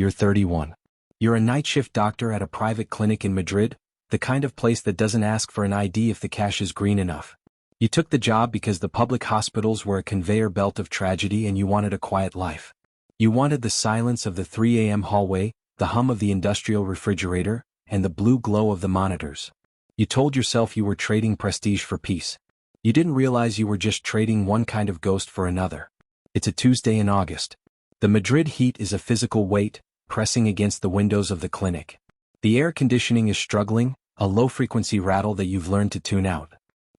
You're 31. You're a night shift doctor at a private clinic in Madrid, the kind of place that doesn't ask for an ID if the cash is green enough. You took the job because the public hospitals were a conveyor belt of tragedy and you wanted a quiet life. You wanted the silence of the 3 a.m. hallway, the hum of the industrial refrigerator, and the blue glow of the monitors. You told yourself you were trading prestige for peace. You didn't realize you were just trading one kind of ghost for another. It's a Tuesday in August. The Madrid heat is a physical weight, pressing against the windows of the clinic. The air conditioning is struggling, a low-frequency rattle that you've learned to tune out.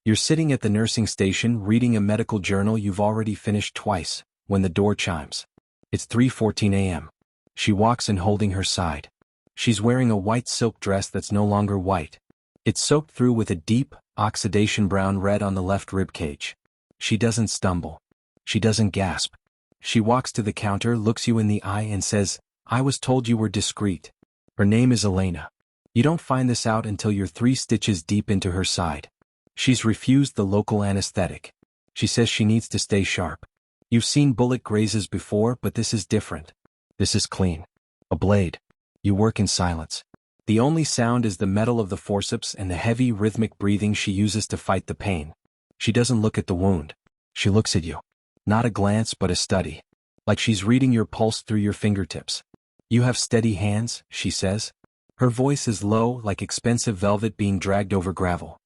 You're sitting at the nursing station reading a medical journal you've already finished twice, when the door chimes. It's 3:14 a.m. She walks in holding her side. She's wearing a white silk dress that's no longer white. It's soaked through with a deep, oxidation brown red on the left rib cage. She doesn't stumble. She doesn't gasp. She walks to the counter, looks you in the eye and says, "I was told you were discreet." Her name is Elena. You don't find this out until you're 3 stitches deep into her side. She's refused the local anesthetic. She says she needs to stay sharp. You've seen bullet grazes before, but this is different. This is clean. A blade. You work in silence. The only sound is the metal of the forceps and the heavy rhythmic breathing she uses to fight the pain. She doesn't look at the wound. She looks at you. Not a glance but a study. Like she's reading your pulse through your fingertips. "You have steady hands," she says. Her voice is low, like expensive velvet being dragged over gravel.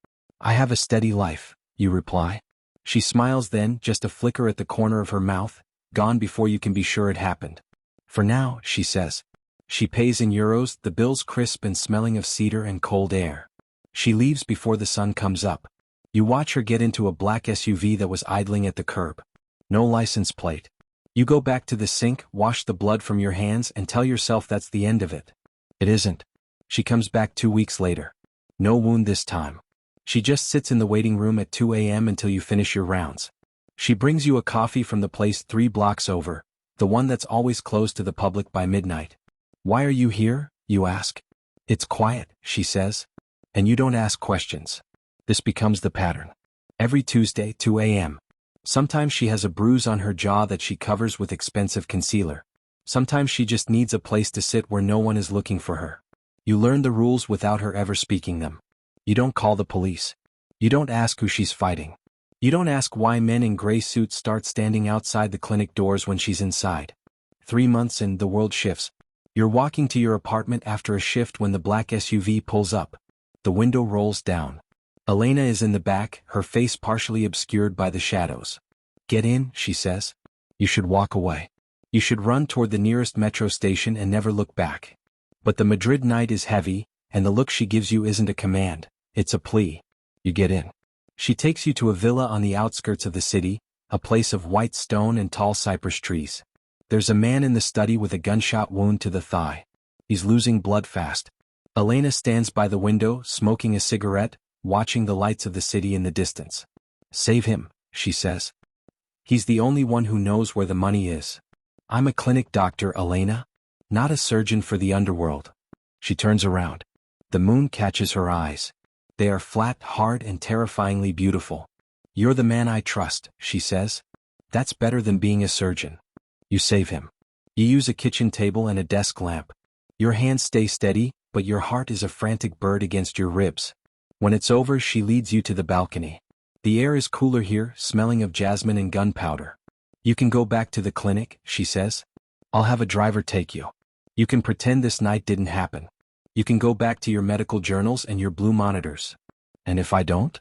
"I have a steady life," you reply. She smiles then, just a flicker at the corner of her mouth, gone before you can be sure it happened. "For now," she says. She pays in euros, the bills crisp and smelling of cedar and cold air. She leaves before the sun comes up. You watch her get into a black SUV that was idling at the curb. No license plate. You go back to the sink, wash the blood from your hands and tell yourself that's the end of it. It isn't. She comes back 2 weeks later. No wound this time. She just sits in the waiting room at 2 a.m. until you finish your rounds. She brings you a coffee from the place 3 blocks over, the one that's always closed to the public by midnight. "Why are you here?" you ask. "It's quiet," she says. And you don't ask questions. This becomes the pattern. Every Tuesday, 2 a.m. Sometimes she has a bruise on her jaw that she covers with expensive concealer. Sometimes she just needs a place to sit where no one is looking for her. You learn the rules without her ever speaking them. You don't call the police. You don't ask who she's fighting. You don't ask why men in gray suits start standing outside the clinic doors when she's inside. 3 months in, the world shifts. You're walking to your apartment after a shift when the black SUV pulls up. The window rolls down. Elena is in the back, her face partially obscured by the shadows. "Get in," she says. You should walk away. You should run toward the nearest metro station and never look back. But the Madrid night is heavy, and the look she gives you isn't a command, it's a plea. You get in. She takes you to a villa on the outskirts of the city, a place of white stone and tall cypress trees. There's a man in the study with a gunshot wound to the thigh. He's losing blood fast. Elena stands by the window, smoking a cigarette, watching the lights of the city in the distance. "Save him," she says. "He's the only one who knows where the money is." "I'm a clinic doctor, Elena. Not a surgeon for the underworld." She turns around. The moon catches her eyes. They are flat, hard, and terrifyingly beautiful. "You're the man I trust," she says. "That's better than being a surgeon." You save him. You use a kitchen table and a desk lamp. Your hands stay steady, but your heart is a frantic bird against your ribs. When it's over, she leads you to the balcony. The air is cooler here, smelling of jasmine and gunpowder. "You can go back to the clinic," she says. "I'll have a driver take you. You can pretend this night didn't happen. You can go back to your medical journals and your blue monitors. And if I don't?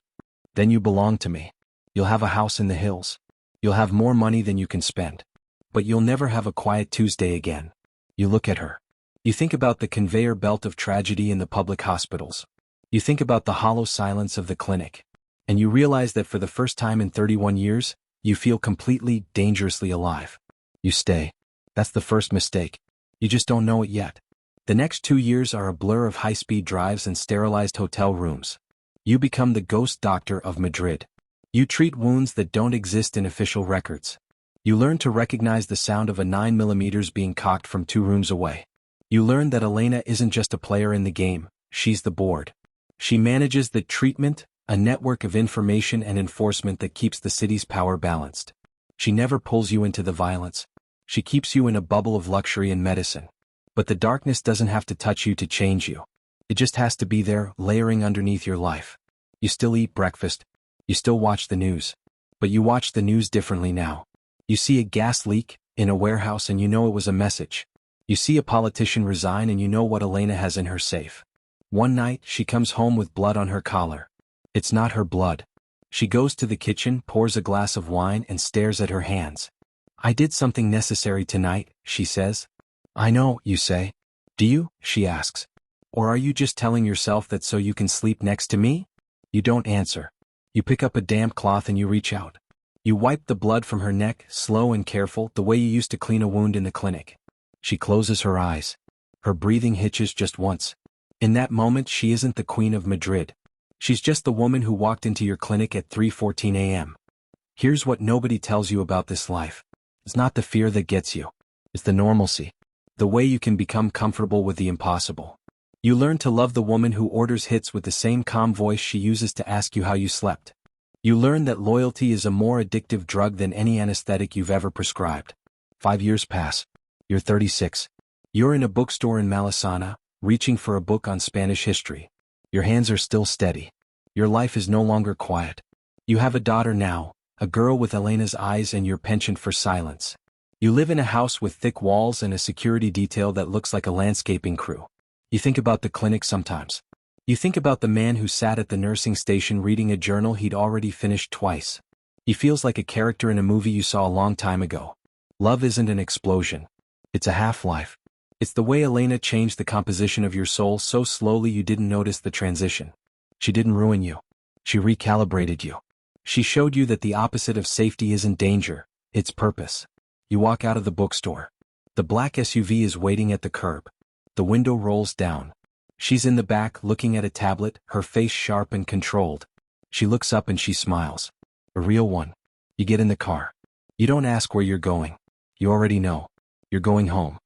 Then you belong to me. You'll have a house in the hills. You'll have more money than you can spend. But you'll never have a quiet Tuesday again." You look at her. You think about the conveyor belt of tragedy in the public hospitals. You think about the hollow silence of the clinic. And you realize that for the first time in 31 years, you feel completely, dangerously alive. You stay. That's the first mistake. You just don't know it yet. The next 2 years are a blur of high-speed drives and sterilized hotel rooms. You become the ghost doctor of Madrid. You treat wounds that don't exist in official records. You learn to recognize the sound of a 9mm being cocked from 2 rooms away. You learn that Elena isn't just a player in the game, she's the board. She manages the treatment, a network of information and enforcement that keeps the city's power balanced. She never pulls you into the violence. She keeps you in a bubble of luxury and medicine. But the darkness doesn't have to touch you to change you. It just has to be there, layering underneath your life. You still eat breakfast. You still watch the news. But you watch the news differently now. You see a gas leak in a warehouse and you know it was a message. You see a politician resign and you know what Elena has in her safe. One night, she comes home with blood on her collar. It's not her blood. She goes to the kitchen, pours a glass of wine and stares at her hands. I did something necessary tonight, she says. I know, you say. Do you? She asks. Or are you just telling yourself that so you can sleep next to me? You don't answer. You pick up a damp cloth and you reach out. You wipe the blood from her neck, slow and careful, the way you used to clean a wound in the clinic. She closes her eyes. Her breathing hitches just once. In that moment, she isn't the Queen of Madrid. She's just the woman who walked into your clinic at 3:14 a.m. Here's what nobody tells you about this life. It's not the fear that gets you. It's the normalcy. The way you can become comfortable with the impossible. You learn to love the woman who orders hits with the same calm voice she uses to ask you how you slept. You learn that loyalty is a more addictive drug than any anesthetic you've ever prescribed. 5 years pass. You're 36. You're in a bookstore in Malesana, reaching for a book on Spanish history. Your hands are still steady. Your life is no longer quiet. You have a daughter now, a girl with Elena's eyes and your penchant for silence. You live in a house with thick walls and a security detail that looks like a landscaping crew. You think about the clinic sometimes. You think about the man who sat at the nursing station reading a journal he'd already finished twice. He feels like a character in a movie you saw a long time ago. Love isn't an explosion. It's a half-life. It's the way Elena changed the composition of your soul so slowly you didn't notice the transition. She didn't ruin you. She recalibrated you. She showed you that the opposite of safety isn't danger, it's purpose. You walk out of the bookstore. The black SUV is waiting at the curb. The window rolls down. She's in the back looking at a tablet, her face sharp and controlled. She looks up and she smiles. A real one. You get in the car. You don't ask where you're going. You already know. You're going home.